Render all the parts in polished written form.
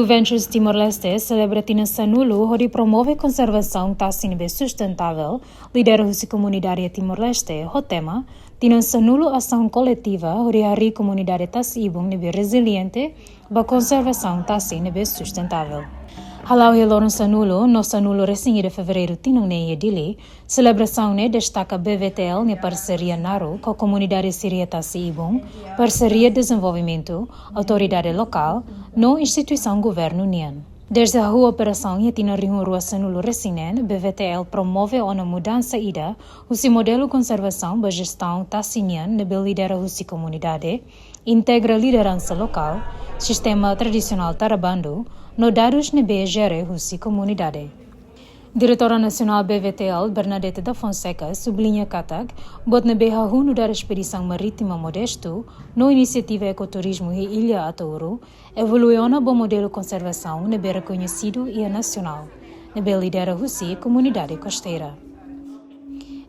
Blue Ventures Timor-Leste celebra tina Sanulu, onde promove conservação tassinbe sustentável, lidera a comunidade Timor-Leste, o tema, tina Sanulu ação coletiva, onde a comunidade tassibung nebe resiliente, ba conservação tassinbe sustentável. Halau Heloron Sanulu, no Sanulu recém de fevereiro tinang ne dili, celebração ne destaca BVTL ne parceria Naru com a comunidade síria Tassibung, parceria desenvolvimento, autoridade local, no instituição governo Nian. Desde a rua operação e tina rua Sanulu recém BVTL promove uma mudança ida, o modelo conservação ba gestão tassinian nebe lidera a comunidade, integra liderança local, sistema tradicional tarabando, no dados nebe gere a comunidade. Diretora Nacional BVTL, Bernadette da Fonseca, sublinha Katag, bot nebe no da expedição marítima Modesto, no iniciativa Ecoturismo e Ilha Atauro, evoluiu na bom modelo conservação nebe reconhecido e nacional, nebe lidera a comunidade costeira.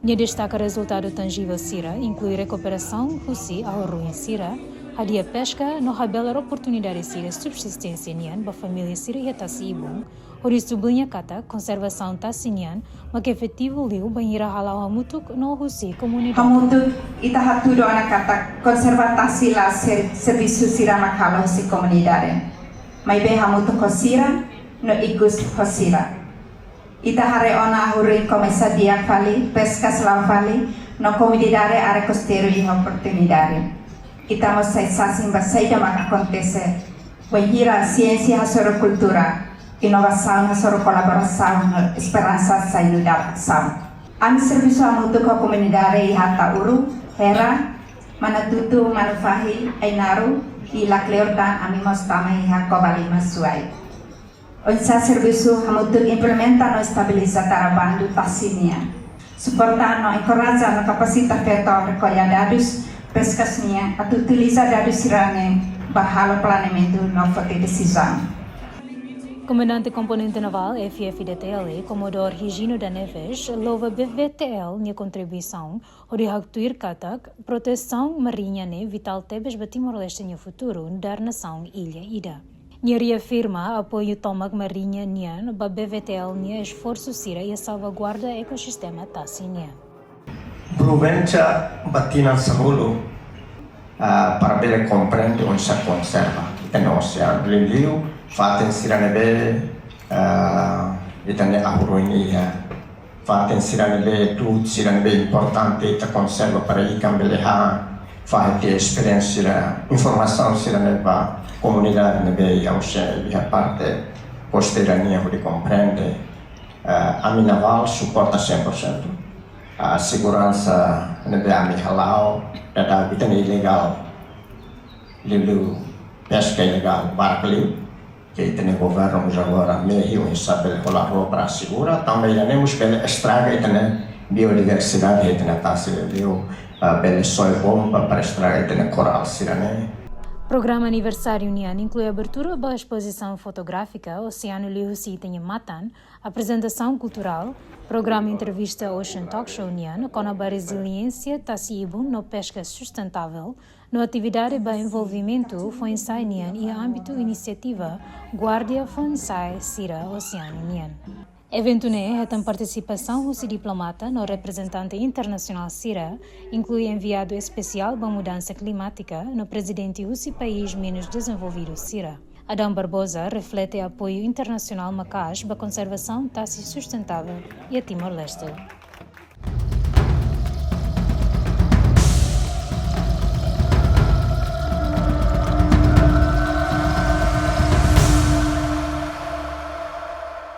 Nia destaca resultado tangível Sira, inclui recuperação Husi ao ruim Sira, hadia pesca no bela oportunidade Sira subsistência nian ba família Sira e Tassibung, onde sublinha kata conservação tassinian, mas que efetivo liu banheira halau hamutuk no Husi comunidade. Hamutuk ita hatudo ana kata conservatasi la serviço Sira makala Husi comunidade. Mai be hamutuk Sira no ikus Sira. Ita hare ona hurin começa dia fali, pesca selaw fali, no comunidade are costeiro e oportunidade. Ita mo sai sasim basaida mak acontece. Wahira ciência hasoro cultura, inovação hasoro colaboração, esperança sai no ação. An serviço amutu ko comunidade e hata uru, hera, manatutu manufahi, ainaru, e la cleordan amimos tamai hakobali masuai. Onsa serviço hamutuk implementa no estabiliza tarabando tassinia. Suporta no encoraja no capacita feto recolha dados, pescasnia, a utiliza dados sirane, bahalo planeamento no fote decisão. Comandante Componente Naval FFDTL, Comodoro Higino da Neves, louva BVTL na contribuição onde actuir katak proteção marinha ne vital tebes ba Timor-Leste no futuro da nação Ilha Ida. Nia reafirma apoio tomag marinha nian ba BVTL nia esforço sira e a salvaguarda ecossistema tassinia. Provencia batina Sanulu para bere compreende onde se conserva e no oceano Liliu fatem siranebe itane ahuroinia fatem siranebe tudo siranebe importante ita conserva para ikan beleha fahete experiência informação siraneba comunidade nebe aushe via parte costeirania onde compreende a Naval suporta 100%. A segurança nebe ami halau da bitane ilegal lilu pesca ilegal barcliu que tem governo já agora meio insabel colar para segura também temos que estraga itane biodiversidade itane tasi liu bele soy bomba para estraga itane coral sirane. Programa Aniversário Nian inclui a abertura da exposição fotográfica Oceano Lihusi Tenha Matan, apresentação cultural, programa entrevista Ocean Talk Show Nian com a resiliência Tassibung no pesca sustentável, no atividade de envolvimento Fuensai Nian e a âmbito iniciativa Guardia Fuensai Sira Oceano Nian. Evento ne tem participação do diplomata no representante internacional Sira, inclui enviado especial para mudança climática no presidente do país menos desenvolvido Sira. Adão Barbosa reflete apoio internacional macaz para a conservação tassi sustentável e a Timor-Leste.